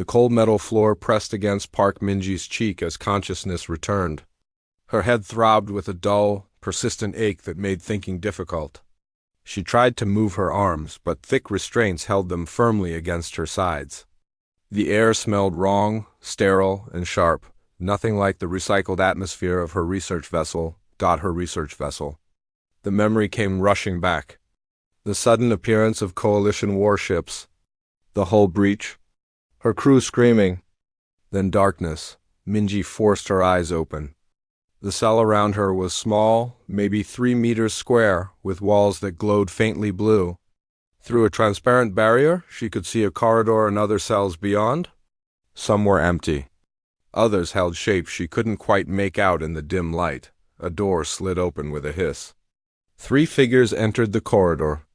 The cold metal floor pressed against Park Minji's cheek as consciousness returned. Her head throbbed with a dull, persistent ache that made thinking difficult. She tried to move her arms, but thick restraints held them firmly against her sides. The air smelled wrong, sterile, and sharp, nothing like the recycled atmosphere of her research vessel. The memory came rushing back. The sudden appearance of coalition warships, the hull breach, her crew screaming. Then darkness. Minji forced her eyes open. The cell around her was small, maybe 3 meters square, with walls that glowed faintly blue. Through a transparent barrier, she could see a corridor and other cells beyond. Some were empty. Others held shapes she couldn't quite make out in the dim light. A door slid open with a hiss. 3 figures entered the corridor.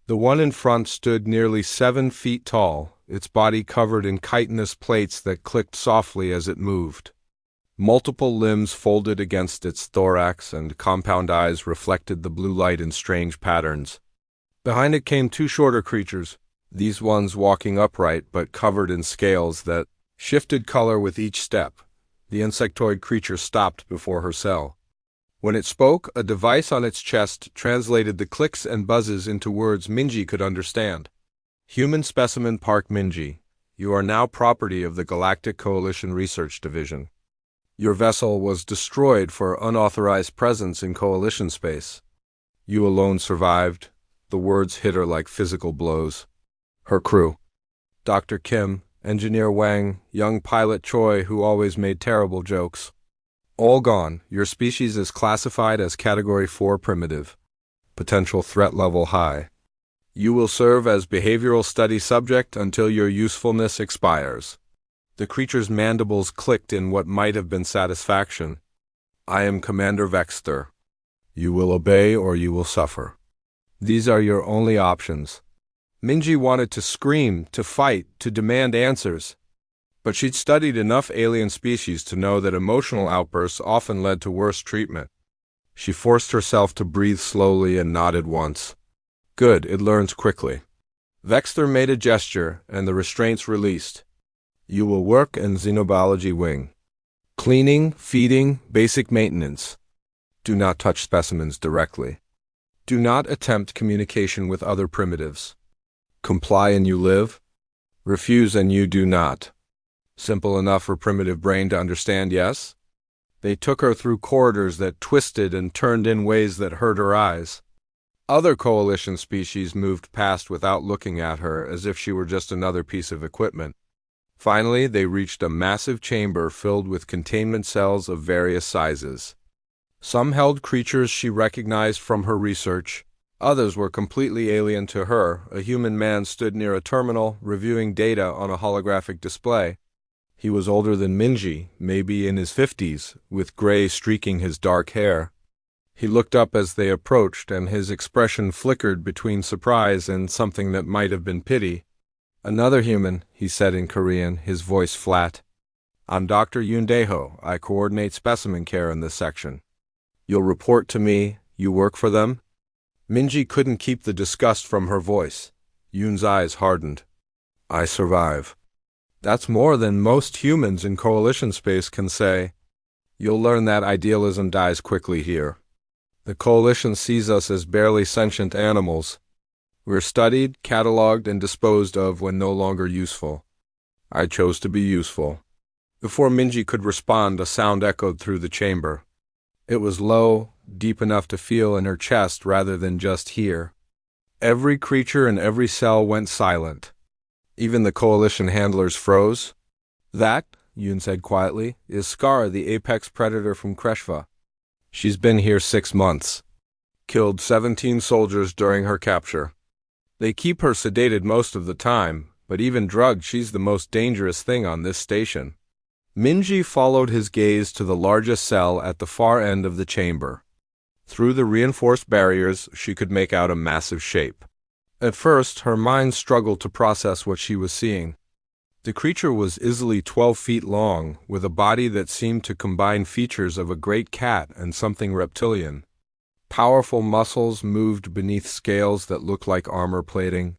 The one in front stood nearly 7 feet tall, its body covered in chitinous plates that clicked softly as it moved. Multiple limbs folded against its thorax, and compound eyes reflected the blue light in strange patterns. Behind it came 2 shorter creatures, these ones walking upright but covered in scales that shifted color with each step. The insectoid creature stopped before her cell. When it spoke, a device on its chest translated the clicks and buzzes into words Minji could understand. Human Specimen Park Minji, you are now property of the Galactic Coalition Research Division. Your vessel was destroyed for unauthorized presence in Coalition space. You alone survived. The words hit her like physical blows. Her crew. Dr. Kim, Engineer Wang, young pilot Choi who always made terrible jokes. All gone. Your species is classified as Category 4 primitive. Potential threat level high. You will serve as behavioral study subject until your usefulness expires. The creature's mandibles clicked in what might have been satisfaction. I am Commander Vexter. You will obey or you will suffer. These are your only options. Minji wanted to scream, to fight, to demand answers. But she'd studied enough alien species to know that emotional outbursts often led to worse treatment. She forced herself to breathe slowly and nodded once. Good, it learns quickly. Vexter made a gesture, and the restraints released. You will work in Xenobiology Wing. Cleaning, feeding, basic maintenance. Do not touch specimens directly. Do not attempt communication with other primitives. Comply and you live. Refuse and you do not. Simple enough for primitive brain to understand, yes? They took her through corridors that twisted and turned in ways that hurt her eyes. Other coalition species moved past without looking at her, as if she were just another piece of equipment. Finally, they reached a massive chamber filled with containment cells of various sizes. Some held creatures she recognized from her research. Others were completely alien to her. A human man stood near a terminal, reviewing data on a holographic display. He was older than Minji, maybe in his 50s, with gray streaking his dark hair. He looked up as they approached, and his expression flickered between surprise and something that might have been pity. Another human, he said in Korean, his voice flat. I'm Dr. Yoon Dae-ho. I coordinate specimen care in this section. You'll report to me. You work for them? Minji couldn't keep the disgust from her voice. Yoon's eyes hardened. I survive. That's more than most humans in coalition space can say. You'll learn that idealism dies quickly here. The coalition sees us as barely sentient animals. We're studied, catalogued, and disposed of when no longer useful. I chose to be useful. Before Minji could respond, a sound echoed through the chamber. It was low, deep enough to feel in her chest rather than just hear. Every creature in every cell went silent. Even the coalition handlers froze. That, Yoon said quietly, is Scar, the apex predator from Kreshva. She's been here 6 months. Killed 17 soldiers during her capture. They keep her sedated most of the time, but even drugged, she's the most dangerous thing on this station. Minji followed his gaze to the largest cell at the far end of the chamber. Through the reinforced barriers, she could make out a massive shape. At first, her mind struggled to process what she was seeing. The creature was easily 12 feet long, with a body that seemed to combine features of a great cat and something reptilian. Powerful muscles moved beneath scales that looked like armor plating.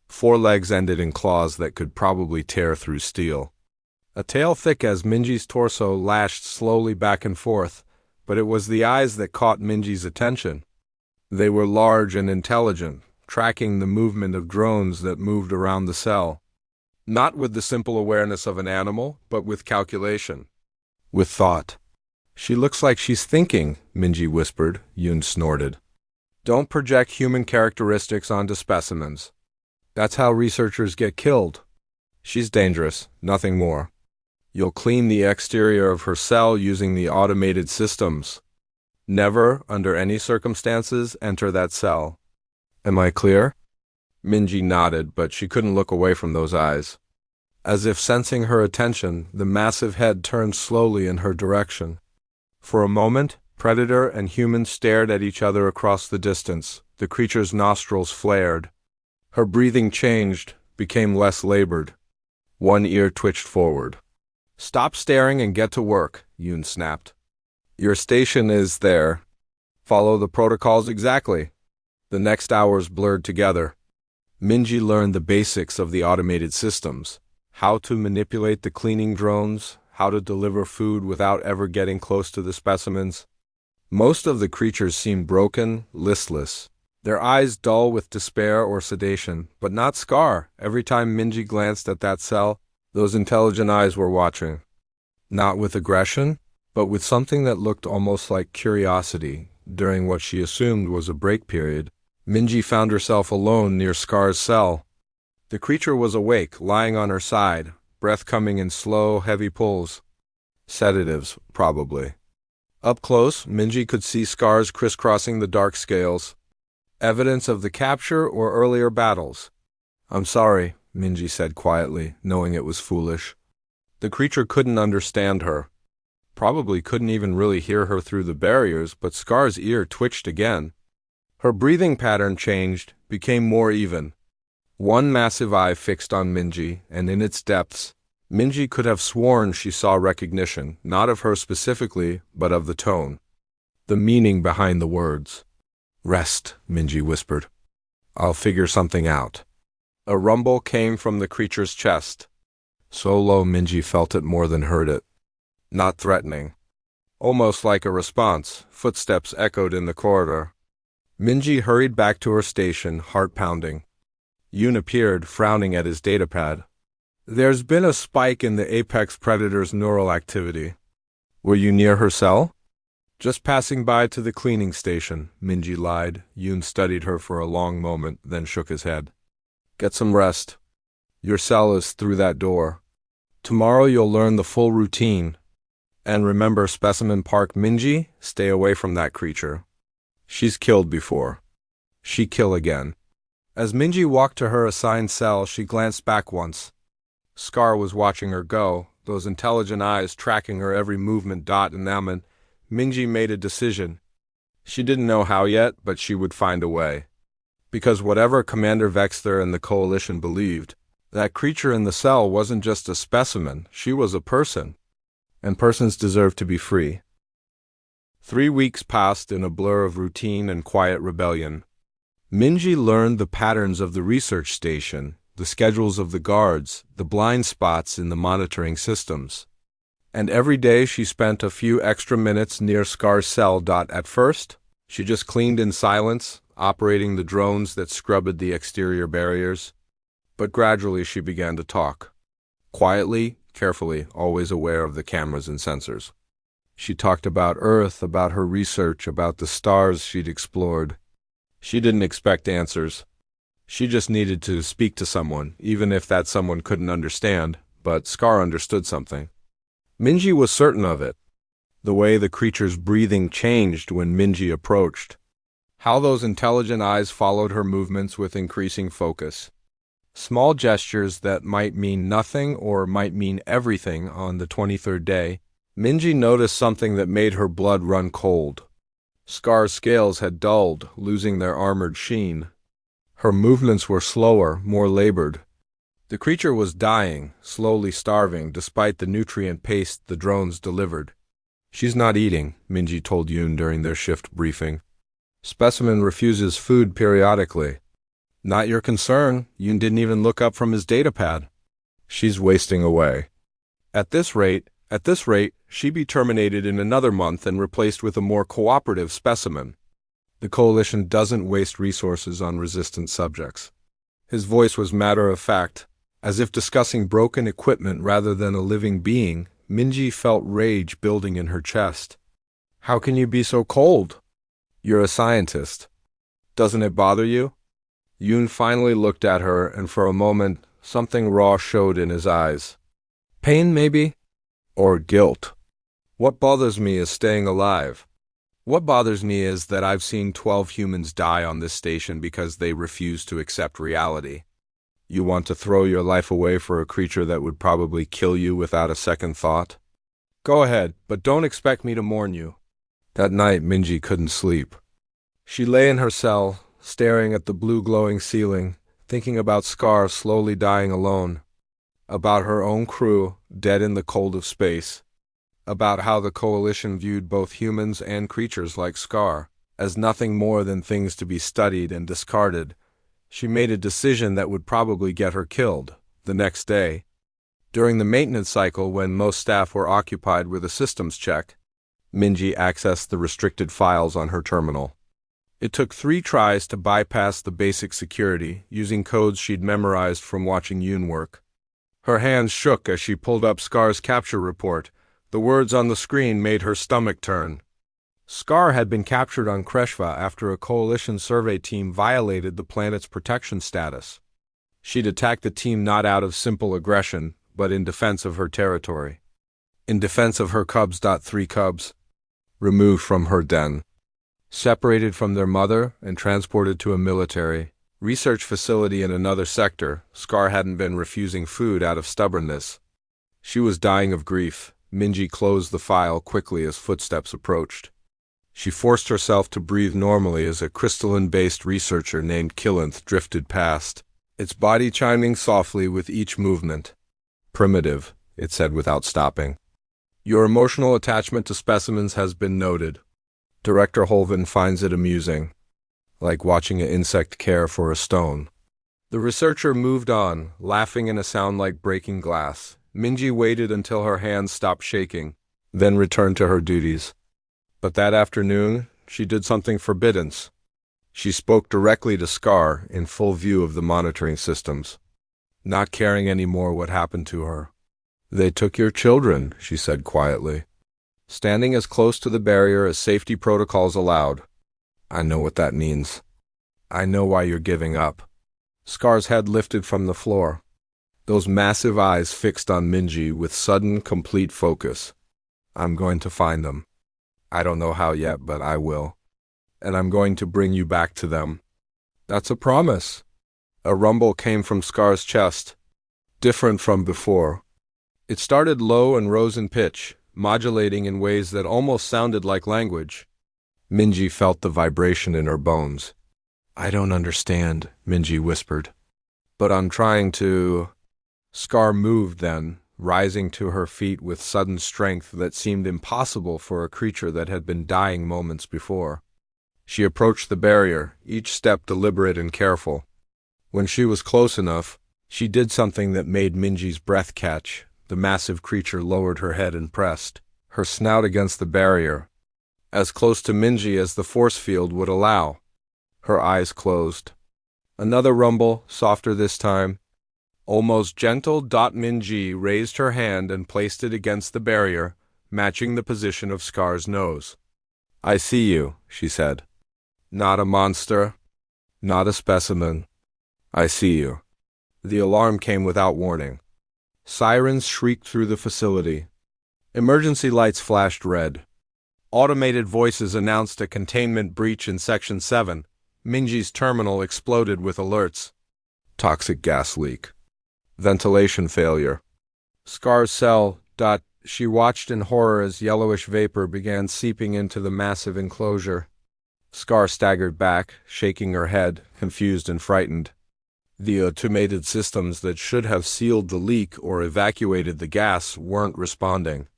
Four legs ended in claws that could probably tear through steel. A tail thick as Minji's torso lashed slowly back and forth, but it was the eyes that caught Minji's attention. They were large and intelligent, tracking the movement of drones that moved around the cell. Not with the simple awareness of an animal, but with calculation. With thought. "She looks like she's thinking," Minji whispered. Yoon snorted. "Don't project human characteristics onto specimens. That's how researchers get killed. She's dangerous, nothing more. You'll clean the exterior of her cell using the automated systems. Never, under any circumstances, enter that cell. Am I clear?" Minji nodded, but she couldn't look away from those eyes. As if sensing her attention, the massive head turned slowly in her direction. For a moment, predator and human stared at each other across the distance. The creature's nostrils flared. Her breathing changed, became less labored. One ear twitched forward. "Stop staring and get to work," Yoon snapped. "Your station is there. Follow the protocols exactly." The next hours blurred together. Minji learned the basics of the automated systems, how to manipulate the cleaning drones, how to deliver food without ever getting close to the specimens. Most of the creatures seemed broken, listless, their eyes dull with despair or sedation, but not Scar. Every time Minji glanced at that cell, those intelligent eyes were watching. Not with aggression, but with something that looked almost like curiosity. During what she assumed was a break period, Minji found herself alone near Scar's cell. The creature was awake, lying on her side, breath coming in slow, heavy pulls. Sedatives, probably. Up close, Minji could see scars crisscrossing the dark scales. Evidence of the capture or earlier battles. "I'm sorry," Minji said quietly, knowing it was foolish. The creature couldn't understand her. Probably couldn't even really hear her through the barriers, but Scar's ear twitched again. Her breathing pattern changed, became more even. One massive eye fixed on Minji, and in its depths, Minji could have sworn she saw recognition, not of her specifically, but of the tone. The meaning behind the words. "Rest," Minji whispered. "I'll figure something out." A rumble came from the creature's chest. So low Minji felt it more than heard it. Not threatening. Almost like a response, footsteps echoed in the corridor. Minji hurried back to her station, heart pounding. Yoon appeared, frowning at his datapad. "There's been a spike in the apex predator's neural activity." "Were you near her cell?" "Just passing by to the cleaning station," Minji lied. Yoon studied her for a long moment, then shook his head. "Get some rest. Your cell is through that door. Tomorrow you'll learn the full routine. And remember Specimen Park Minji, stay away from that creature. She's killed before. She kill again." As Minji walked to her assigned cell, she glanced back once. Scar was watching her go, those intelligent eyes tracking her every movement. And then Minji made a decision. She didn't know how yet, but she would find a way. Because whatever Commander Vexter and the Coalition believed, that creature in the cell wasn't just a specimen, she was a person. And persons deserve to be free. 3 weeks passed in a blur of routine and quiet rebellion. Minji learned the patterns of the research station, the schedules of the guards, the blind spots in the monitoring systems. And every day she spent a few extra minutes near Scar's cell. At first, she just cleaned in silence, operating the drones that scrubbed the exterior barriers. But gradually she began to talk. Quietly, carefully, always aware of the cameras and sensors. She talked about Earth, about her research, about the stars she'd explored. She didn't expect answers. She just needed to speak to someone, even if that someone couldn't understand, but Scar understood something. Minji was certain of it. The way the creature's breathing changed when Minji approached. How those intelligent eyes followed her movements with increasing focus. Small gestures that might mean nothing or might mean everything on the 23rd day. Minji noticed something that made her blood run cold. Scar's scales had dulled, losing their armored sheen. Her movements were slower, more labored. The creature was dying, slowly starving, despite the nutrient paste the drones delivered. "She's not eating," Minji told Yoon during their shift briefing. "Specimen refuses food periodically." Not your concern. Yoon didn't even look up from his datapad. She's wasting away. At this rate, she'd be terminated in another month and replaced with a more cooperative specimen. The Coalition doesn't waste resources on resistant subjects. His voice was matter-of-fact, as if discussing broken equipment rather than a living being. Minji felt rage building in her chest. How can you be so cold? You're a scientist. Doesn't it bother you? Yoon finally looked at her, and for a moment, something raw showed in his eyes. Pain, maybe? Or guilt. What bothers me is staying alive. What bothers me is that I've seen 12 humans die on this station because they refuse to accept reality. You want to throw your life away for a creature that would probably kill you without a second thought? Go ahead, but don't expect me to mourn you. That night, Minji couldn't sleep. She lay in her cell, staring at the blue glowing ceiling, thinking about Scar slowly dying alone, about her own crew dead in the cold of space, about how the Coalition viewed both humans and creatures like Scar as nothing more than things to be studied and discarded. She made a decision that would probably get her killed the next day. During the maintenance cycle, when most staff were occupied with a systems check, Minji accessed the restricted files on her terminal. It took 3 tries to bypass the basic security, using codes she'd memorized from watching Yoon work. Her hands shook as she pulled up Scar's capture report. The words on the screen made her stomach turn. Scar had been captured on Kreshva after a Coalition survey team violated the planet's protection status. She'd attacked the team not out of simple aggression, but in defense of her territory. In defense of her cubs. 3 cubs. Removed from her den. Separated from their mother and transported to a military research facility in another sector, Scar hadn't been refusing food out of stubbornness. She was dying of grief. Minji closed the file quickly as footsteps approached. She forced herself to breathe normally as a crystalline-based researcher named Killinth drifted past, its body chiming softly with each movement. Primitive, it said without stopping. Your emotional attachment to specimens has been noted. Director Holvin finds it amusing, like watching an insect care for a stone. The researcher moved on, laughing in a sound like breaking glass. Minji waited until her hands stopped shaking, then returned to her duties. But that afternoon, she did something forbidden. She spoke directly to Scar in full view of the monitoring systems, not caring anymore what happened to her. They took your children, she said quietly, standing as close to the barrier as safety protocols allowed. I know what that means. I know why you're giving up. Scar's head lifted from the floor, those massive eyes fixed on Minji with sudden, complete focus. I'm going to find them. I don't know how yet, but I will. And I'm going to bring you back to them. That's a promise. A rumble came from Scar's chest, different from before. It started low and rose in pitch, modulating in ways that almost sounded like language. Minji felt the vibration in her bones. I don't understand, Minji whispered. But I'm trying to... Scar moved then, rising to her feet with sudden strength that seemed impossible for a creature that had been dying moments before. She approached the barrier, each step deliberate and careful. When she was close enough, she did something that made Minji's breath catch. The massive creature lowered her head and pressed, her snout against the barrier, as close to Minji as the force field would allow. Her eyes closed. Another rumble, softer this time. Almost gentle. Minji raised her hand and placed it against the barrier, matching the position of Scar's nose. I see you, she said. Not a monster. Not a specimen. I see you. The alarm came without warning. Sirens shrieked through the facility. Emergency lights flashed red. Automated voices announced a containment breach in Section 7. Minji's terminal exploded with alerts. Toxic gas leak. Ventilation failure. Scar's cell. She watched in horror as yellowish vapor began seeping into the massive enclosure. Scar staggered back, shaking her head, confused and frightened. The automated systems that should have sealed the leak or evacuated the gas weren't responding.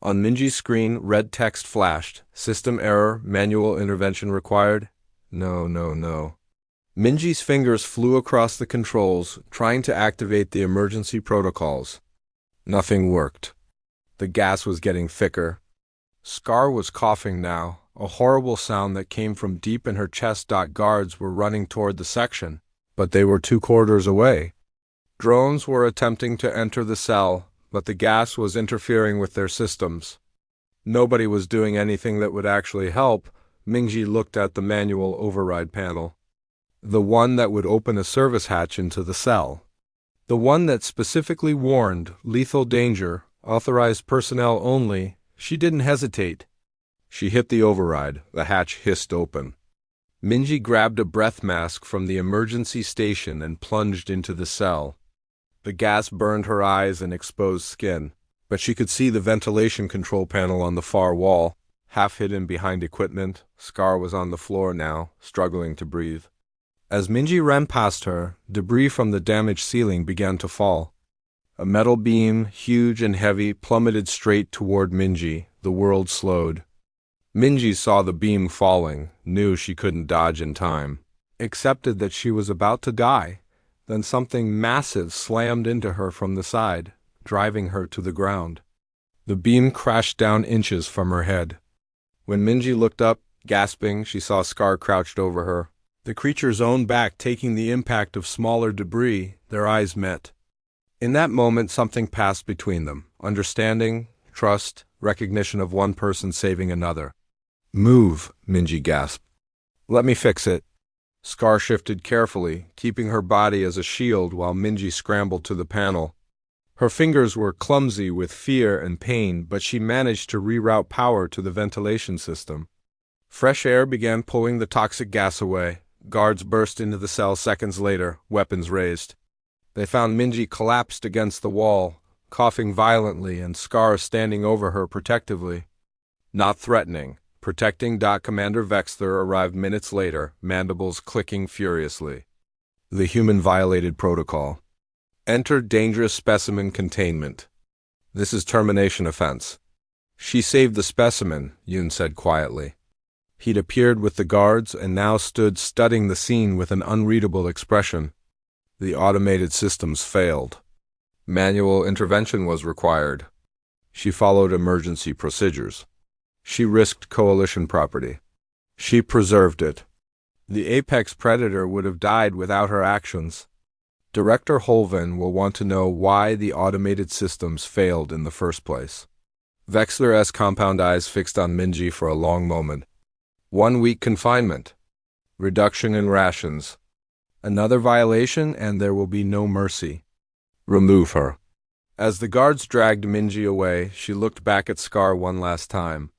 On Minji's screen, red text flashed. System error, manual intervention required. No. Minji's fingers flew across the controls, trying to activate the emergency protocols. Nothing worked. The gas was getting thicker. Scar was coughing now, a horrible sound that came from deep in her chest. Guards were running toward the section, but they were 2 corridors away. Drones were attempting to enter the cell, but the gas was interfering with their systems. Nobody was doing anything that would actually help. Minji looked at the manual override panel. The one that would open a service hatch into the cell. The one that specifically warned lethal danger, authorized personnel only. She didn't hesitate. She hit the override. The hatch hissed open. Minji grabbed a breath mask from the emergency station and plunged into the cell. The gas burned her eyes and exposed skin, but she could see the ventilation control panel on the far wall, half hidden behind equipment. Scar was on the floor now, struggling to breathe. As Minji ran past her, debris from the damaged ceiling began to fall. A metal beam, huge and heavy, plummeted straight toward Minji. The world slowed. Minji saw the beam falling, knew she couldn't dodge in time, accepted that she was about to die. Then something massive slammed into her from the side, driving her to the ground. The beam crashed down inches from her head. When Minji looked up, gasping, she saw Scar crouched over her. The creature's own back taking the impact of smaller debris. Their eyes met. In that moment, something passed between them. Understanding, trust, recognition of one person saving another. "Move," Minji gasped. "Let me fix it." Scar shifted carefully, keeping her body as a shield while Minji scrambled to the panel. Her fingers were clumsy with fear and pain, but she managed to reroute power to the ventilation system. Fresh air began pulling the toxic gas away. Guards burst into the cell seconds later, weapons raised. They found Minji collapsed against the wall, coughing violently, and Scar standing over her protectively. Not threatening, protecting. Commander Vexler arrived minutes later, mandibles clicking furiously. The human violated protocol. Enter dangerous specimen containment. This is termination offense. She saved the specimen, Yoon said quietly. He'd appeared with the guards and now stood studying the scene with an unreadable expression. The automated systems failed. Manual intervention was required. She followed emergency procedures. She risked coalition property. She preserved it. The apex predator would have died without her actions. Director Holven will want to know why the automated systems failed in the first place. Vexler's compound eyes fixed on Minji for a long moment. 1 week confinement. Reduction in rations. Another violation and there will be no mercy. Remove her. As the guards dragged Minji away, she looked back at Scar one last time.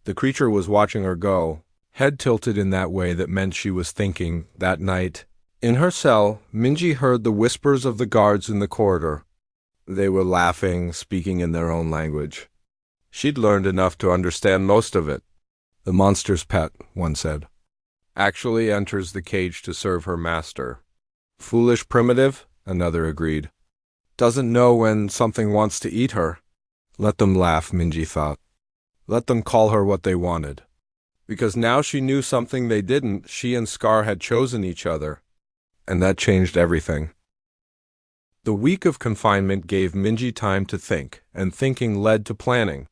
The creature was watching her go, head tilted in that way that meant she was thinking. That night, in her cell, Minji heard the whispers of the guards in the corridor. They were laughing, speaking in their own language. She'd learned enough to understand most of it. "The monster's pet," one said, "actually enters the cage to serve her master." "Foolish primitive," another agreed. "Doesn't know when something wants to eat her." Let them laugh, Minji thought. Let them call her what they wanted. Because now she knew something they didn't. She and Scar had chosen each other. And that changed everything. The week of confinement gave Minji time to think, and thinking led to planning.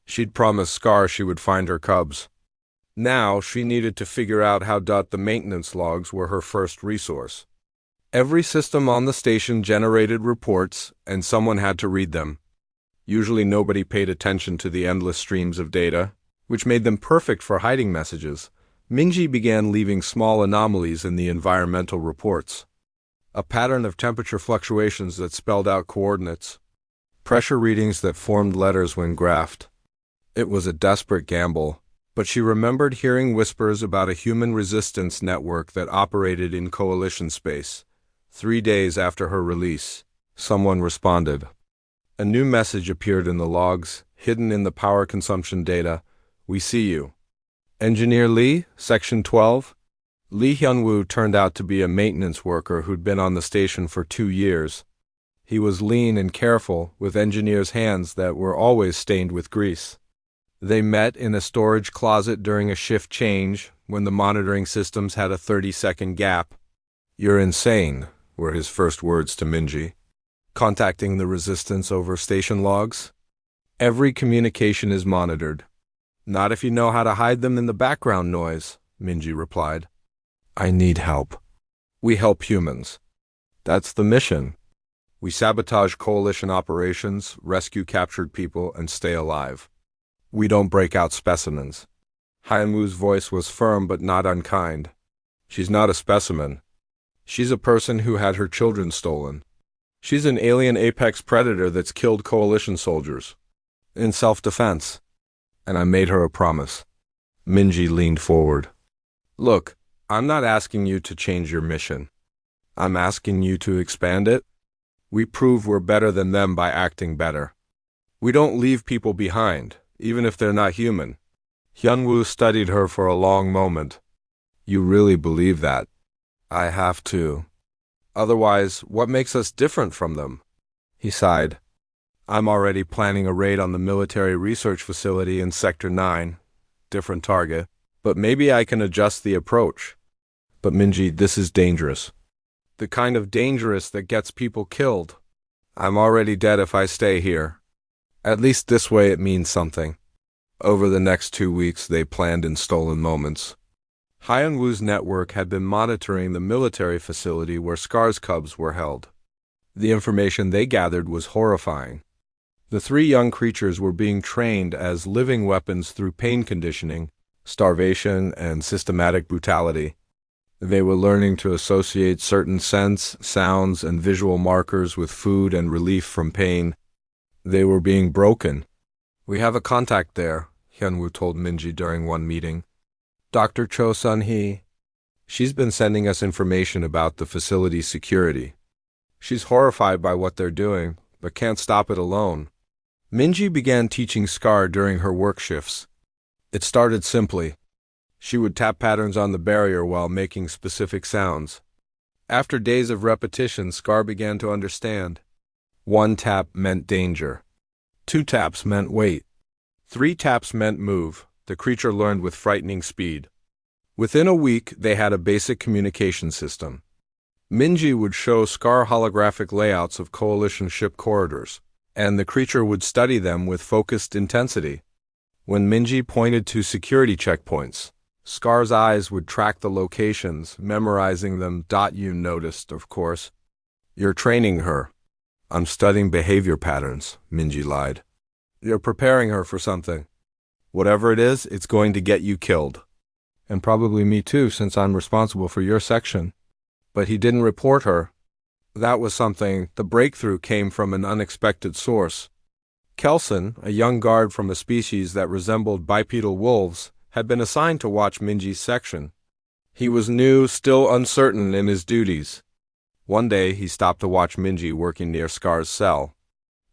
She'd promised Scar she would find her cubs. Now she needed to figure out how. The maintenance logs were her first resource. Every system on the station generated reports, and someone had to read them. Usually nobody paid attention to the endless streams of data, which made them perfect for hiding messages. Minji began leaving small anomalies in the environmental reports. A pattern of temperature fluctuations that spelled out coordinates. Pressure readings that formed letters when graphed. It was a desperate gamble, but she remembered hearing whispers about a human resistance network that operated in coalition space. 3 days after her release, someone responded. A new message appeared in the logs, hidden in the power consumption data. "We see you." Engineer Lee, Section 12. Lee Hyun-woo turned out to be a maintenance worker who'd been on the station for 2 years. He was lean and careful, with engineers' hands that were always stained with grease. They met in a storage closet during a shift change, when the monitoring systems had a 30-second gap. "You're insane," were his first words to Minji. "Contacting the resistance over station logs? Every communication is monitored." "Not if you know how to hide them in the background noise," Minji replied. "I need help." "We help humans. That's the mission. We sabotage coalition operations, rescue captured people, and stay alive. We don't break out specimens." Hyunwoo's voice was firm but not unkind. "She's not a specimen. She's a person who had her children stolen. She's an alien apex predator that's killed coalition soldiers. In self-defense. And I made her a promise." Minji leaned forward. "Look, I'm not asking you to change your mission. I'm asking you to expand it. We prove we're better than them by acting better. We don't leave people behind, even if they're not human." Hyunwoo studied her for a long moment. "You really believe that?" "I have to. Otherwise, what makes us different from them?" He sighed. "I'm already planning a raid on the military research facility in Sector 9. Different target. But maybe I can adjust the approach." "But Minji, this is dangerous." "The kind of dangerous that gets people killed. I'm already dead if I stay here. At least this way it means something." Over the next 2 weeks, they planned in stolen moments. Hyunwoo's network had been monitoring the military facility where Scar's cubs were held. The information they gathered was horrifying. The 3 young creatures were being trained as living weapons through pain conditioning, starvation, and systematic brutality. They were learning to associate certain scents, sounds, and visual markers with food and relief from pain. They were being broken. "We have a contact there," Hyunwoo told Minji during one meeting. "Dr. Cho Sun-hee. She's been sending us information about the facility's security. She's horrified by what they're doing, but can't stop it alone." Minji began teaching Scar during her work shifts. It started simply. She would tap patterns on the barrier while making specific sounds. After days of repetition, Scar began to understand. 1 tap meant danger. 2 taps meant wait. 3 taps meant move. The creature learned with frightening speed. Within a week, they had a basic communication system. Minji would show Scar holographic layouts of coalition ship corridors, and the creature would study them with focused intensity. When Minji pointed to security checkpoints, Scar's eyes would track the locations, memorizing them. "You noticed, of course." "You're training her." "I'm studying behavior patterns," Minji lied. "You're preparing her for something. Whatever it is, it's going to get you killed. And probably me too, since I'm responsible for your section." But he didn't report her. That was something. The breakthrough came from an unexpected source. Kelson, a young guard from a species that resembled bipedal wolves, had been assigned to watch Minji's section. He was new, still uncertain in his duties. One day, he stopped to watch Minji working near Scar's cell.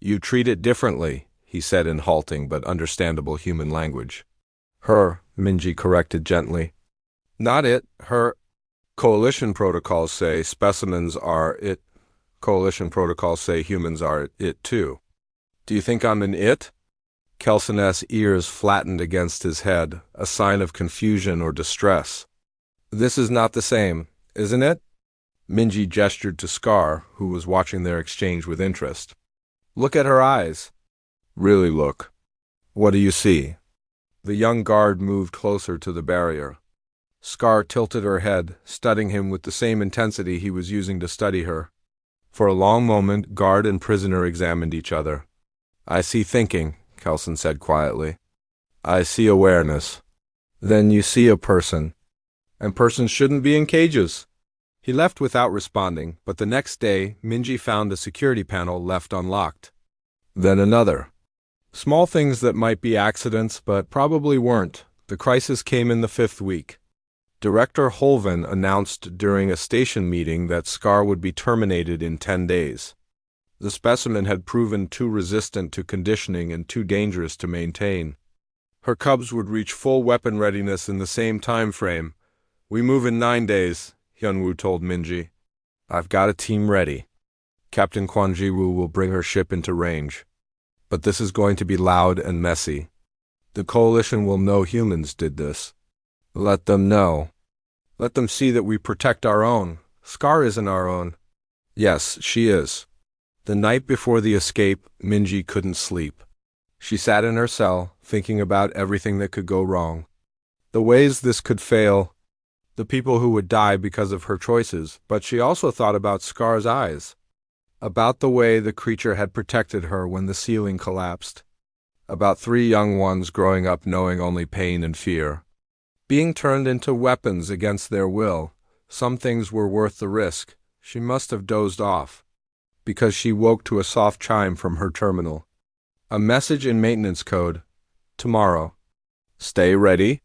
"You treat it differently," he said in halting but understandable human language. "Her," Minji corrected gently. "Not it, her. Coalition protocols say specimens are it. Coalition protocols say humans are it too. Do you think I'm an it?" Kelson's ears flattened against his head, a sign of confusion or distress. "This is not the same, isn't it?" Minji gestured to Scar, who was watching their exchange with interest. "Look at her eyes." "Really look. What do you see?" The young guard moved closer to the barrier. Scar tilted her head, studying him with the same intensity he was using to study her. For a long moment, guard and prisoner examined each other. "I see thinking," Kelson said quietly. "I see awareness." "Then you see a person. And persons shouldn't be in cages." He left without responding, but the next day, Minji found a security panel left unlocked. Then another. Small things that might be accidents, but probably weren't. The crisis came in the 5th week. Director Holven announced during a station meeting that Scar would be terminated in 10 days. The specimen had proven too resistant to conditioning and too dangerous to maintain. Her cubs would reach full weapon readiness in the same time frame. "We move in 9 days, Hyunwoo told Minji. "I've got a team ready. Captain Kwon Ji-woo will bring her ship into range. But this is going to be loud and messy. The coalition will know humans did this. Let them know. Let them see that we protect our own. Scar isn't our own. Yes, she is. The night before the escape, Minji couldn't sleep. She sat in her cell, thinking about everything that could go wrong. The ways this could fail, the people who would die because of her choices, but she also thought about Scar's eyes, about the way the creature had protected her when the ceiling collapsed, about 3 young ones growing up knowing only pain and fear, being turned into weapons against their will. Some things were worth the risk. She must have dozed off, because she woke to a soft chime from her terminal. A message in maintenance code. Tomorrow. Stay ready.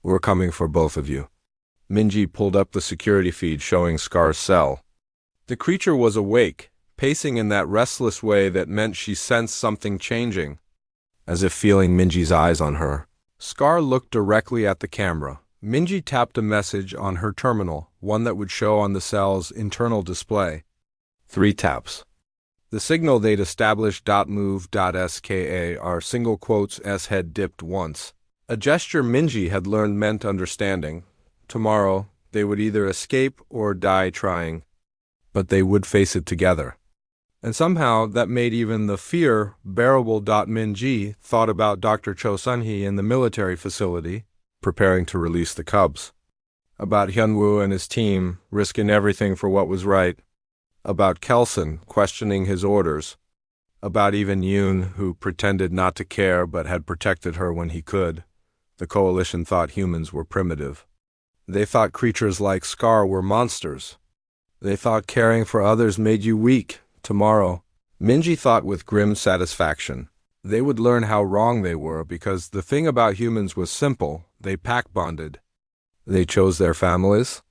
We're coming for both of you. Minji pulled up the security feed showing Scar's cell. The creature was awake, pacing in that restless way that meant she sensed something changing, as if feeling Minji's eyes on her. Scar looked directly at the camera. Minji tapped a message on her terminal, one that would show on the cell's internal display. 3 taps. The signal they'd established .move.ska are single quotes S head dipped once. A gesture Minji had learned meant understanding. Tomorrow, they would either escape or die trying. But they would face it together. And somehow that made even the fear bearable. Minji thought about Dr. Cho Sunhee in the military facility, preparing to release the cubs. About Hyunwoo and his team, risking everything for what was right. About Kelson, questioning his orders. About even Yoon, who pretended not to care but had protected her when he could. The coalition thought humans were primitive. They thought creatures like Scar were monsters. They thought caring for others made you weak. Tomorrow, Minji thought with grim satisfaction. They would learn how wrong they were, because the thing about humans was simple. They pack-bonded. They chose their families.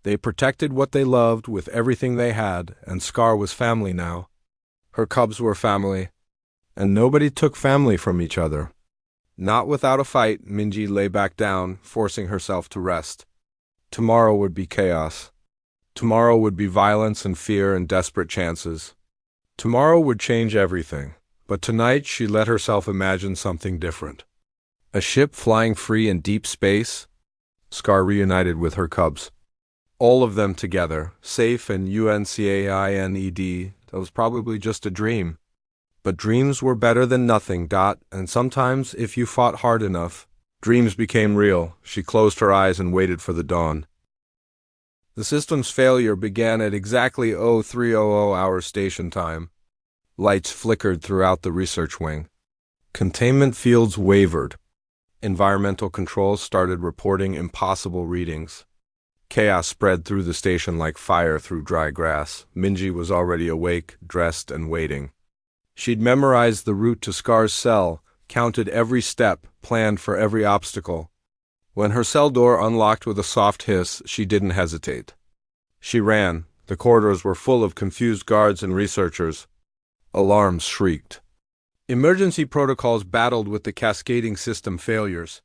They protected what they loved with everything they had, and Scar was family now. Her cubs were family, and nobody took family from each other. Not without a fight, Minji lay back down, forcing herself to rest. Tomorrow would be chaos. Tomorrow would be violence and fear and desperate chances. Tomorrow would change everything. But tonight she let herself imagine something different. A ship flying free in deep space. Scar reunited with her cubs. All of them together, safe and UNCAINED. That was probably just a dream. But dreams were better than nothing. And sometimes, if you fought hard enough, dreams became real. She closed her eyes and waited for the dawn. The system's failure began at exactly 0300 hours station time. Lights flickered throughout the research wing. Containment fields wavered. Environmental controls started reporting impossible readings. Chaos spread through the station like fire through dry grass. Minji was already awake, dressed, and waiting. She'd memorized the route to Scar's cell, counted every step, planned for every obstacle. When her cell door unlocked with a soft hiss, she didn't hesitate. She ran. The corridors were full of confused guards and researchers. Alarms shrieked. Emergency protocols battled with the cascading system failures.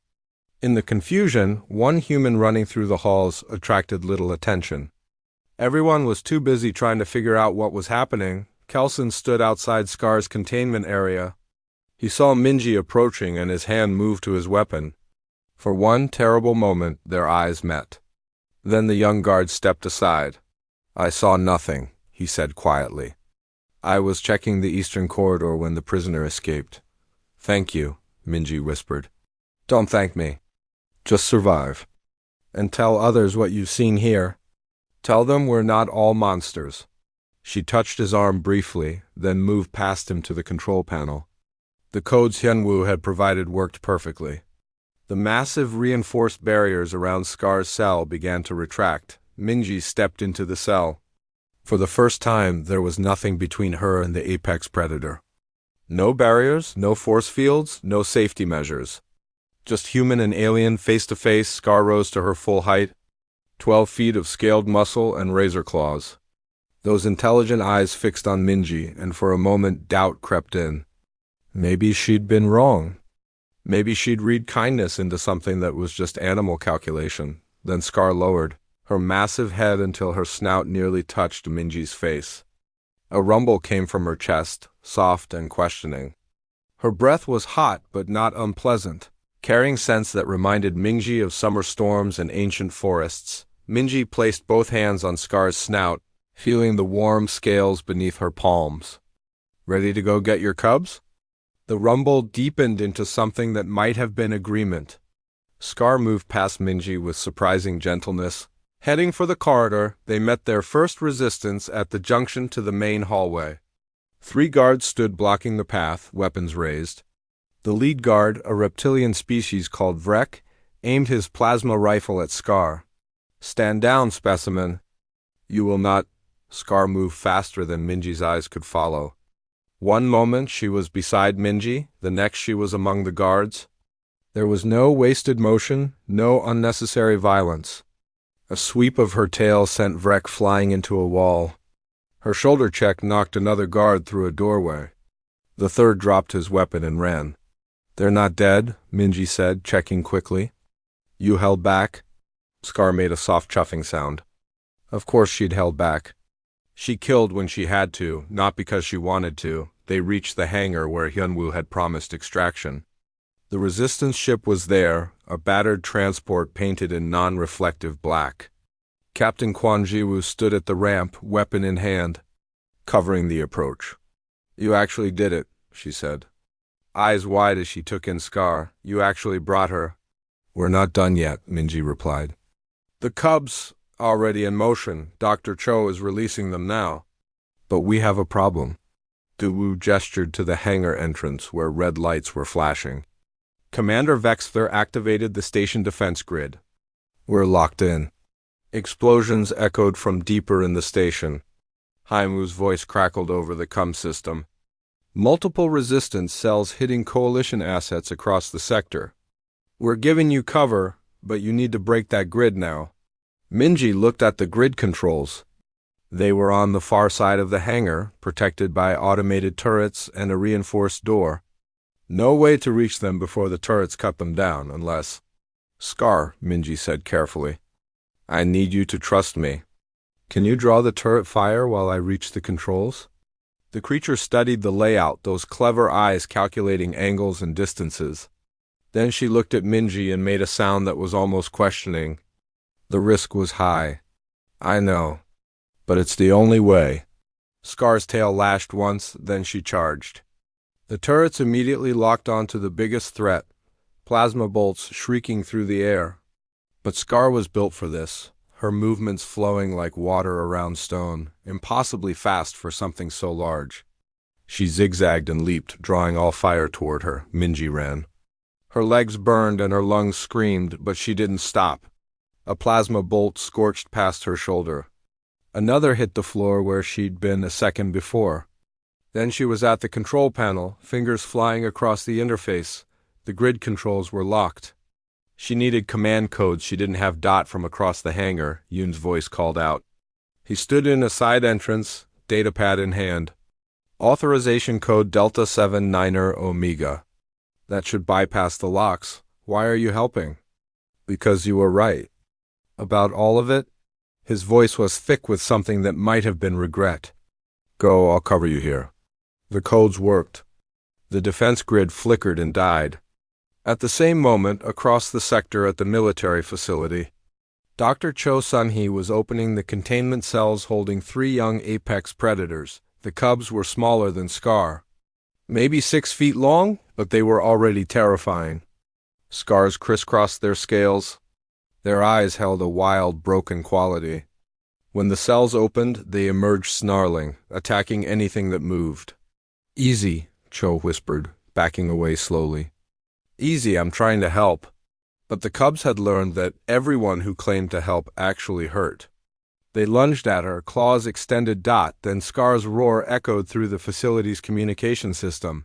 In the confusion, one human running through the halls attracted little attention. Everyone was too busy trying to figure out what was happening. Kelson stood outside Scar's containment area. He saw Minji approaching and his hand moved to his weapon. For one terrible moment, their eyes met. Then the young guard stepped aside. "I saw nothing," he said quietly. "I was checking the eastern corridor when the prisoner escaped." "Thank you," Minji whispered. "Don't thank me. Just survive. And tell others what you've seen here. Tell them we're not all monsters." She touched his arm briefly, then moved past him to the control panel. The codes Hyunwoo had provided worked perfectly. The massive reinforced barriers around Scar's cell began to retract. Minji stepped into the cell. For the first time, there was nothing between her and the apex predator. No barriers, no force fields, no safety measures. Just human and alien face to face. Scar rose to her full height, 12 feet of scaled muscle and razor claws. Those intelligent eyes fixed on Minji, and for a moment doubt crept in. Maybe she'd been wrong. Maybe she'd read kindness into something that was just animal calculation. Then Scar lowered her massive head until her snout nearly touched Minji's face. A rumble came from her chest, soft and questioning. Her breath was hot but not unpleasant, carrying scents that reminded Minji of summer storms and ancient forests. Minji placed both hands on Scar's snout, feeling the warm scales beneath her palms. Ready to go get your cubs? The rumble deepened into something that might have been agreement. Scar moved past Minji with surprising gentleness. Heading for the corridor, they met their first resistance at the junction to the main hallway. 3 guards stood blocking the path, weapons raised. The lead guard, a reptilian species called Vrek, aimed his plasma rifle at Scar. "Stand down, specimen." "You will not." Scar moved faster than Minji's eyes could follow. One moment she was beside Minji, the next she was among the guards. There was no wasted motion, no unnecessary violence. A sweep of her tail sent Vrek flying into a wall. Her shoulder check knocked another guard through a doorway. The third dropped his weapon and ran. "They're not dead," Minji said, checking quickly. "You held back?" Scar made a soft chuffing sound. Of course she'd held back. She killed when she had to, not because she wanted to. They reached the hangar where Hyunwoo had promised extraction. The resistance ship was there, a battered transport painted in non-reflective black. Captain Kwon Ji-woo stood at the ramp, weapon in hand, covering the approach. "You actually did it," she said. Eyes wide as she took in Scar. "You actually brought her." "We're not done yet," Minji replied. "The cubs already in motion. Dr. Cho is releasing them now." "But we have a problem." Daewoo gestured to the hangar entrance where red lights were flashing. Commander Vexler activated the station defense grid. "We're locked in." Explosions echoed from deeper in the station. Haimu's voice crackled over the CUM system. "Multiple resistance cells hitting coalition assets across the sector. We're giving you cover, but you need to break that grid now." Minji looked at the grid controls. They were on the far side of the hangar, protected by automated turrets and a reinforced door. No way to reach them before the turrets cut them down, unless... "Scar," Minji said carefully. "I need you to trust me. Can you draw the turret fire while I reach the controls?" The creature studied the layout, those clever eyes calculating angles and distances. Then she looked at Minji and made a sound that was almost questioning. "The risk was high." "I know. But it's the only way." Scar's tail lashed once, then she charged. The turrets immediately locked onto the biggest threat, plasma bolts shrieking through the air. But Scar was built for this, her movements flowing like water around stone, impossibly fast for something so large. She zigzagged and leaped, drawing all fire toward her. Minji ran. Her legs burned and her lungs screamed, but she didn't stop. A plasma bolt scorched past her shoulder. Another hit the floor where she'd been a second before. Then she was at the control panel, fingers flying across the interface. The grid controls were locked. She needed command codes she didn't have. From across the hangar, Yoon's voice called out. He stood in a side entrance, datapad in hand. "Authorization code Delta 79er Omega. That should bypass the locks. Why are you helping?" "Because you were right." "About all of it?" His voice was thick with something that might have been regret. "Go, I'll cover you here." The codes worked. The defense grid flickered and died. At the same moment, across the sector at the military facility, Dr. Cho Sun-hee was opening the containment cells holding 3 young apex predators. The cubs were smaller than Scar. Maybe 6 feet long, but they were already terrifying. Scars crisscrossed their scales. Their eyes held a wild, broken quality. When the cells opened, they emerged snarling, attacking anything that moved. "Easy," Cho whispered, backing away slowly. "Easy, I'm trying to help." But the cubs had learned that everyone who claimed to help actually hurt. They lunged at her, claws extended. Then Scar's roar echoed through the facility's communication system.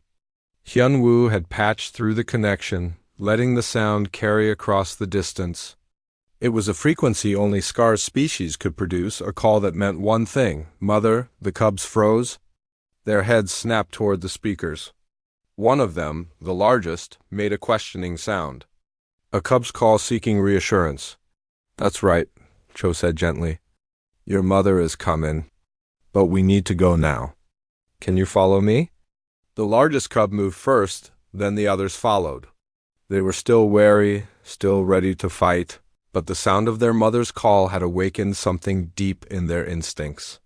Hyunwoo had patched through the connection, letting the sound carry across the distance. It was a frequency only Scar's species could produce, a call that meant one thing. "Mother." The cubs froze. Their heads snapped toward the speakers. One of them, the largest, made a questioning sound. "A cub's call seeking reassurance." "That's right," Cho said gently. "Your mother is coming, but we need to go now. Can you follow me?" The largest cub moved first, then the others followed. They were still wary, still ready to fight. But the sound of their mother's call had awakened something deep in their instincts.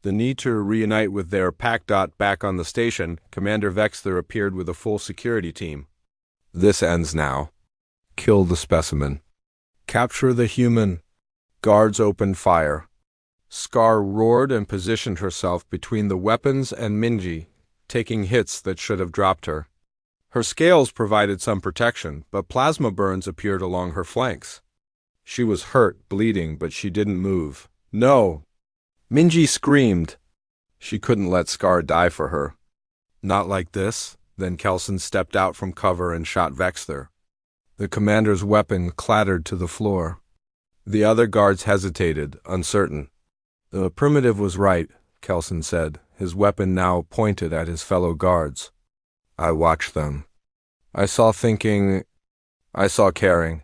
The need to reunite with their pack. Back on the station, Commander Vexler appeared with a full security team. This ends now. Kill the specimen. Capture the human. Guards opened fire. Scar roared and positioned herself between the weapons and Minji, taking hits that should have dropped her. Her scales provided some protection, but plasma burns appeared along her flanks. She was hurt, bleeding, but she didn't move. No! Minji screamed. She couldn't let Scar die for her. Not like this. Then Kelson stepped out from cover and shot Vexler. The commander's weapon clattered to the floor. The other guards hesitated, uncertain. The primitive was right, Kelson said, his weapon now pointed at his fellow guards. I watched them. I saw thinking. I saw caring.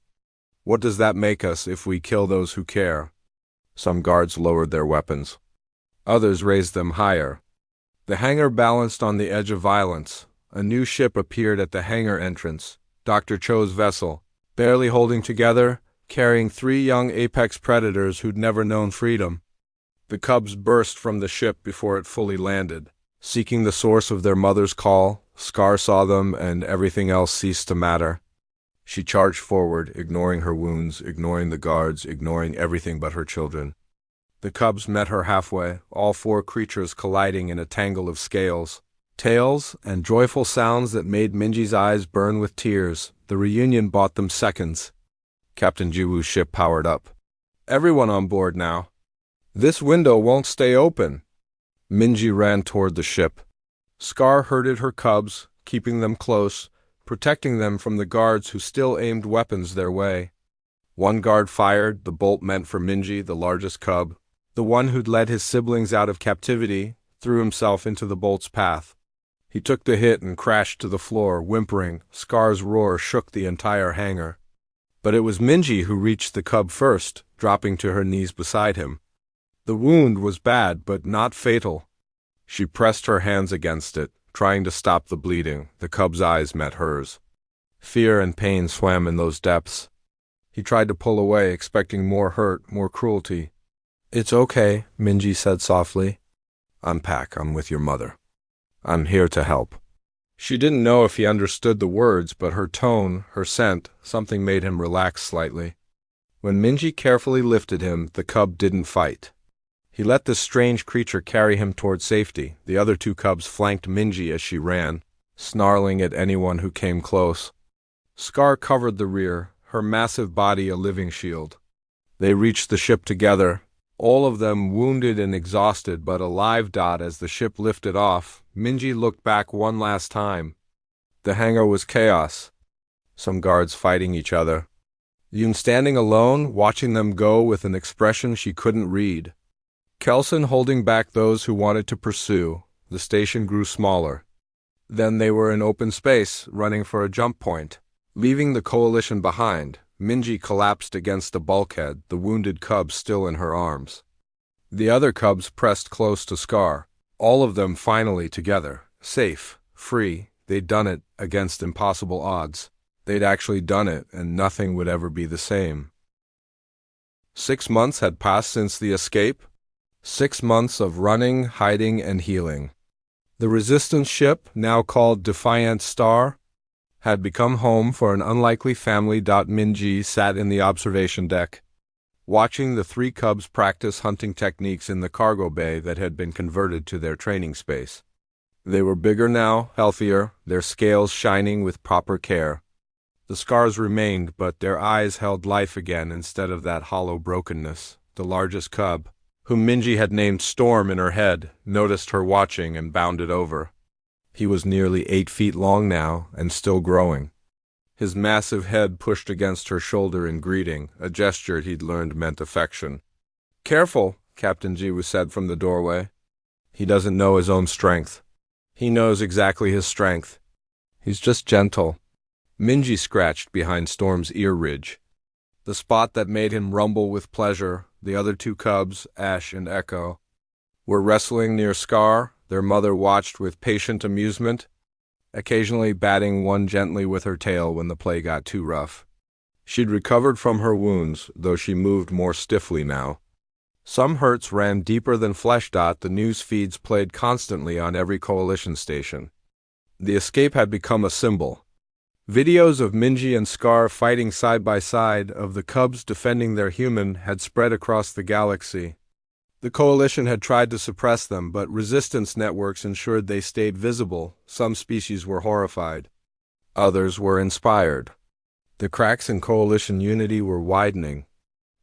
What does that make us if we kill those who care? Some guards lowered their weapons. Others raised them higher. The hangar balanced on the edge of violence. A new ship appeared at the hangar entrance, Dr. Cho's vessel, barely holding together, carrying 3 young apex predators who'd never known freedom. The cubs burst from the ship before it fully landed. Seeking the source of their mother's call, Scar saw them and everything else ceased to matter. She charged forward, ignoring her wounds, ignoring the guards, ignoring everything but her children. The cubs met her halfway, all 4 creatures colliding in a tangle of scales, tails, and joyful sounds that made Minji's eyes burn with tears. The reunion bought them seconds. Captain Jiwoo's ship powered up. Everyone on board now. This window won't stay open. Minji ran toward the ship. Scar herded her cubs, keeping them close, protecting them from the guards who still aimed weapons their way. One guard fired, the bolt meant for Minji, the largest cub. The one who'd led his siblings out of captivity threw himself into the bolt's path. He took the hit and crashed to the floor, whimpering. Scar's roar shook the entire hangar. But it was Minji who reached the cub first, dropping to her knees beside him. The wound was bad, but not fatal. She pressed her hands against it, trying to stop the bleeding. The cub's eyes met hers. Fear and pain swam in those depths. He tried to pull away, expecting more hurt, more cruelty. It's okay, Minji said softly. Unpack, I'm with your mother. I'm here to help. She didn't know if he understood the words, but her tone, her scent, something made him relax slightly. When Minji carefully lifted him, the cub didn't fight. He let this strange creature carry him toward safety. The other 2 cubs flanked Minji as she ran, snarling at anyone who came close. Scar covered the rear, her massive body a living shield. They reached the ship together, all of them wounded and exhausted but alive. As the ship lifted off, Minji looked back one last time. The hangar was chaos. Some guards fighting each other. Yoon standing alone, watching them go with an expression she couldn't read. Kelson holding back those who wanted to pursue. The station grew smaller. Then they were in open space, running for a jump point. Leaving the coalition behind, Minji collapsed against a bulkhead, the wounded cub still in her arms. The other cubs pressed close to Scar, all of them finally together, safe, free. They'd done it against impossible odds. They'd actually done it, and nothing would ever be the same. 6 months had passed since the escape. 6 months of running, hiding, and healing. The resistance ship, now called Defiant Star, had become home for an unlikely family. Minji sat in the observation deck, watching the 3 cubs practice hunting techniques in the cargo bay that had been converted to their training space. They were bigger now, healthier, their scales shining with proper care. The scars remained, but their eyes held life again instead of that hollow brokenness. The largest cub, whom Minji had named Storm in her head, noticed her watching and bounded over. He was nearly 8 feet long now, and still growing. His massive head pushed against her shoulder in greeting, a gesture he'd learned meant affection. Careful, Captain Jiwoo said from the doorway. He doesn't know his own strength. He knows exactly his strength. He's just gentle. Minji scratched behind Storm's ear ridge, the spot that made him rumble with pleasure. The other 2 cubs, Ash and Echo, were wrestling near Scar. Their mother watched with patient amusement, occasionally batting one gently with her tail when the play got too rough. She'd recovered from her wounds, though she moved more stiffly now. Some hurts ran deeper than flesh. The news feeds played constantly on every coalition station. The escape had become a symbol. Videos of Minji and Scar fighting side by side, of the cubs defending their human, had spread across the galaxy. The coalition had tried to suppress them, but resistance networks ensured they stayed visible. Some species were horrified. Others were inspired. The cracks in coalition unity were widening.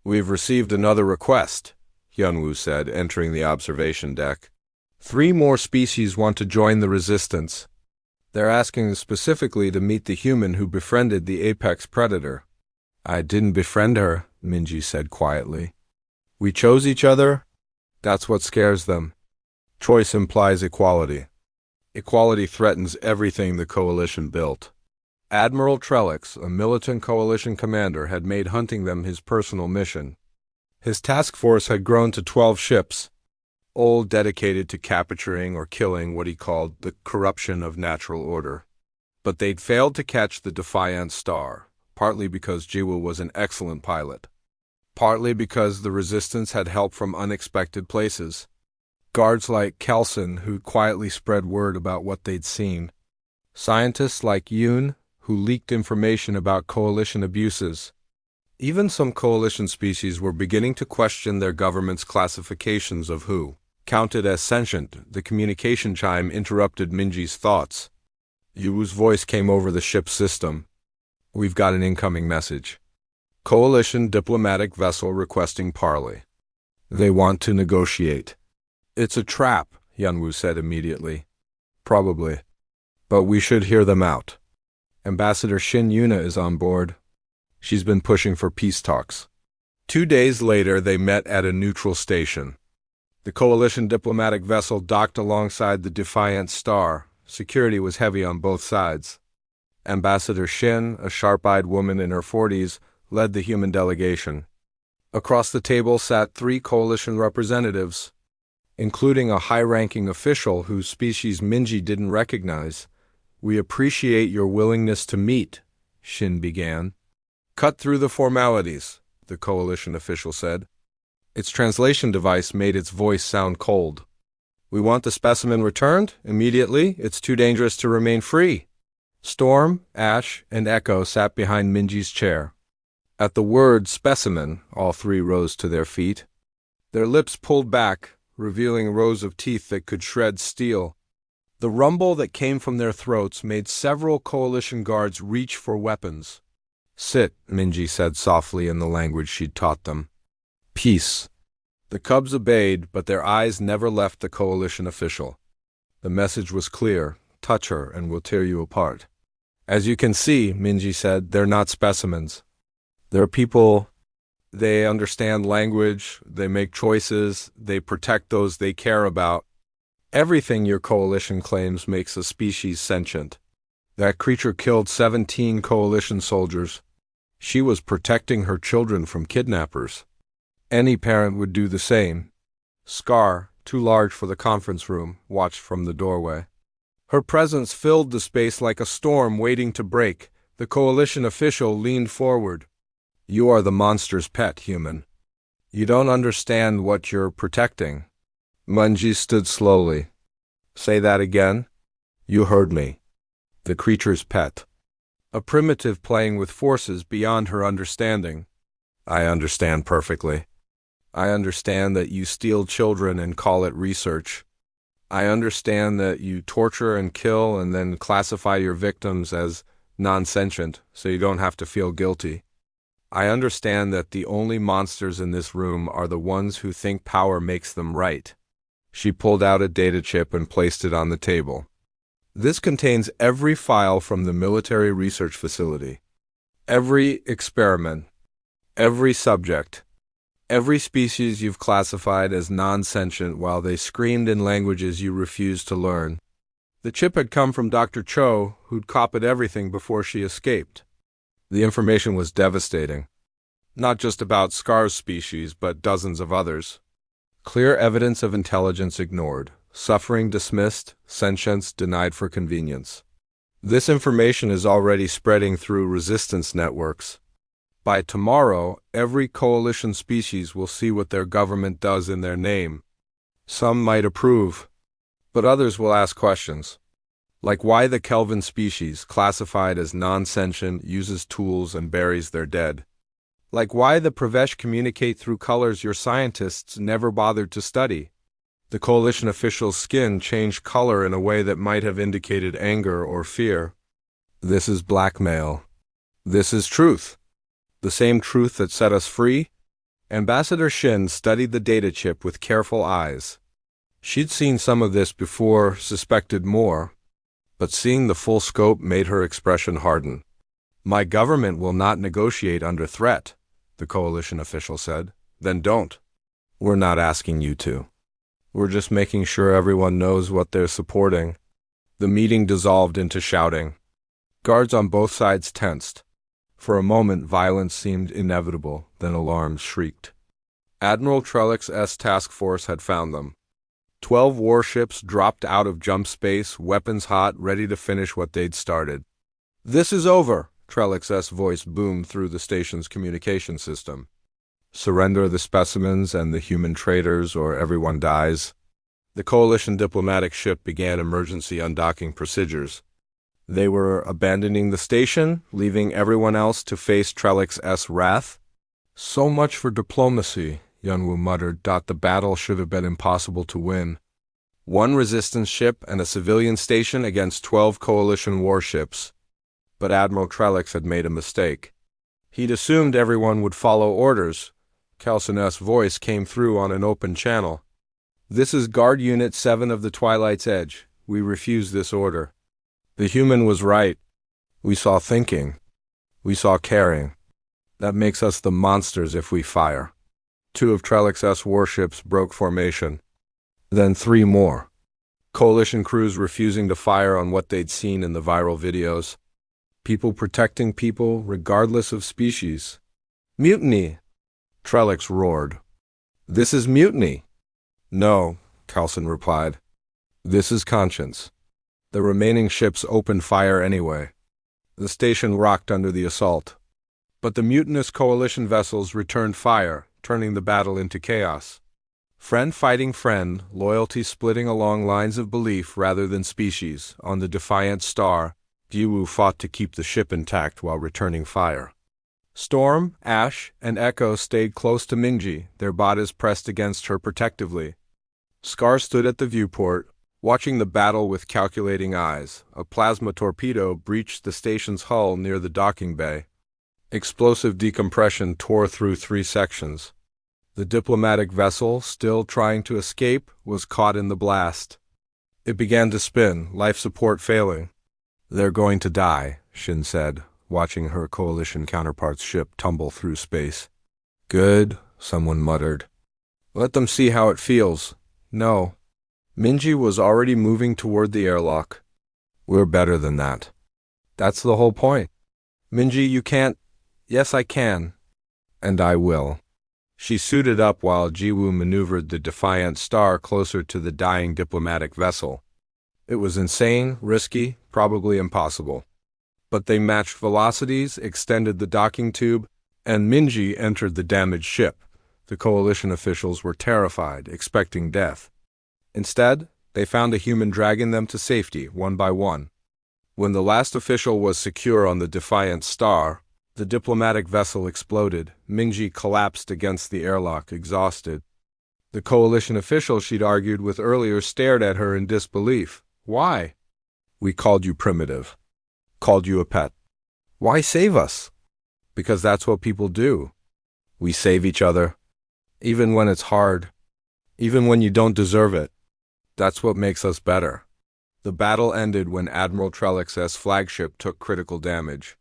"We've received another request," Hyunwoo said, entering the observation deck. 3 more species want to join the resistance. They're asking specifically to meet the human who befriended the apex predator. "I didn't befriend her," Minji said quietly. "We chose each other." That's what scares them. Choice implies equality. Equality threatens everything the coalition built. Admiral Trellix, a militant coalition commander, had made hunting them his personal mission. His task force had grown to 12 ships, all dedicated to capturing or killing what he called the corruption of natural order. But they'd failed to catch the Defiant Star, partly because Jiwoo was an excellent pilot, partly because the resistance had help from unexpected places. Guards like Kelson, who quietly spread word about what they'd seen. Scientists like Yoon, who leaked information about coalition abuses. Even some coalition species were beginning to question their government's classifications of who counted as sentient. The communication chime interrupted Minji's thoughts. Yuwoo's voice came over the ship's system. "We've got an incoming message. Coalition diplomatic vessel requesting parley. They want to negotiate." "It's a trap," Hyunwoo said immediately. "Probably. But we should hear them out. Ambassador Shin Yuna is on board. She's been pushing for peace talks." 2 days later, they met at a neutral station. The coalition diplomatic vessel docked alongside the Defiant Star. Security was heavy on both sides. Ambassador Shin, a sharp-eyed woman in her 40s, led the human delegation. Across the table sat 3 coalition representatives, including a high-ranking official whose species Minji didn't recognize. "We appreciate your willingness to meet," Shin began. "Cut through the formalities," the coalition official said. Its translation device made its voice sound cold. "We want the specimen returned immediately. It's too dangerous to remain free." Storm, Ash, and Echo sat behind Minji's chair. At the word specimen, all 3 rose to their feet. Their lips pulled back, revealing rows of teeth that could shred steel. The rumble that came from their throats made several coalition guards reach for weapons. "Sit," Minji said softly in the language she'd taught them. "Peace." The cubs obeyed, but their eyes never left the coalition official. The message was clear: touch her and we'll tear you apart. "As you can see," Minji said, "they're not specimens. They're people. They understand language, they make choices, they protect those they care about. Everything your coalition claims makes a species sentient. That creature killed 17 coalition soldiers. She was protecting her children from kidnappers. Any parent would do the same." Scar, too large for the conference room, watched from the doorway. Her presence filled the space like a storm waiting to break. The coalition official leaned forward. "You are the monster's pet, human. You don't understand what you're protecting." Minji stood slowly. "Say that again?" "You heard me. The creature's pet. A primitive playing with forces beyond her understanding." "I understand perfectly. I understand that you steal children and call it research. I understand that you torture and kill and then classify your victims as non-sentient so you don't have to feel guilty. I understand that the only monsters in this room are the ones who think power makes them right." She pulled out a data chip and placed it on the table. "This contains every file from the military research facility. Every experiment. Every subject. Every species you've classified as non-sentient while they screamed in languages you refused to learn." The chip had come from Dr. Cho, who'd copied everything before she escaped. The information was devastating. Not just about Scar's species, but dozens of others. Clear evidence of intelligence ignored, suffering dismissed, sentience denied for convenience. This information is already spreading through resistance networks. By tomorrow, every coalition species will see what their government does in their name. Some might approve, but others will ask questions. Like why the Kelvin species, classified as non-sentient, uses tools and buries their dead. Like why the Pravesh communicate through colors your scientists never bothered to study. The coalition official's skin changed color in a way that might have indicated anger or fear. This is blackmail. This is truth. The same truth that set us free? Ambassador Shin studied the data chip with careful eyes. She'd seen some of this before, suspected more, but seeing the full scope made her expression harden. My government will not negotiate under threat, the coalition official said. Then don't. We're not asking you to. We're just making sure everyone knows what they're supporting. The meeting dissolved into shouting. Guards on both sides tensed. For a moment, violence seemed inevitable, then alarms shrieked. Admiral Trellick's task force had found them. 12 warships dropped out of jump space, weapons hot, ready to finish what they'd started. This is over, Trellick's voice boomed through the station's communication system. Surrender the specimens and the human traitors, or everyone dies. The coalition diplomatic ship began emergency undocking procedures. They were abandoning the station, leaving everyone else to face Trellick's wrath. So much for diplomacy, Yunwoo muttered. The battle should have been impossible to win. One resistance ship and a civilian station against 12 coalition warships. But Admiral Trellick had made a mistake. He'd assumed everyone would follow orders. Kelsen's voice came through on an open channel. This is Guard Unit 7 of the Twilight's Edge. We refuse this order. The human was right. We saw thinking. We saw caring. That makes us the monsters if we fire. 2 of Trellick's warships broke formation. Then 3 more. Coalition crews refusing to fire on what they'd seen in the viral videos. People protecting people regardless of species. Mutiny! Trellick roared. This is mutiny. No, Carlson replied. This is conscience. The remaining ships opened fire anyway. The station rocked under the assault. But the mutinous coalition vessels returned fire, turning the battle into chaos. Friend fighting friend, loyalty splitting along lines of belief rather than species. On the Defiant Star, Jiwoo fought to keep the ship intact while returning fire. Storm, Ash, and Echo stayed close to Mingji, their bodies pressed against her protectively. Scar stood at the viewport, watching the battle with calculating eyes. A plasma torpedo breached the station's hull near the docking bay. Explosive decompression tore through 3 sections. The diplomatic vessel, still trying to escape, was caught in the blast. It began to spin, life support failing. They're going to die, Shin said, watching her coalition counterpart's ship tumble through space. Good, someone muttered. Let them see how it feels. No. Minji was already moving toward the airlock. We're better than that. That's the whole point. Minji, you can't. Yes, I can. And I will. She suited up while Jiwoo maneuvered the Defiant Star closer to the dying diplomatic vessel. It was insane, risky, probably impossible. But they matched velocities, extended the docking tube, and Minji entered the damaged ship. The coalition officials were terrified, expecting death. Instead, they found a human dragging them to safety, one by one. When the last official was secure on the Defiant Star, the diplomatic vessel exploded. Minji collapsed against the airlock, exhausted. The coalition official she'd argued with earlier stared at her in disbelief. Why? We called you primitive. Called you a pet. Why save us? Because that's what people do. We save each other. Even when it's hard. Even when you don't deserve it. That's what makes us better. The battle ended when Admiral Trellick's flagship took critical damage.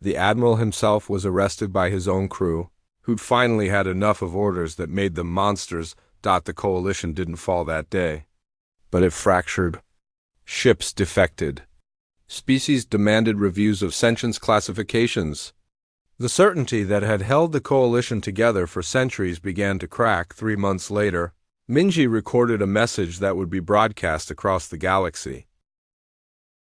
The Admiral himself was arrested by his own crew, who'd finally had enough of orders that made them monsters. The coalition didn't fall that day. But it fractured. Ships defected. Species demanded reviews of sentience classifications. The certainty that had held the coalition together for centuries began to crack. 3 months later, Minji recorded a message that would be broadcast across the galaxy.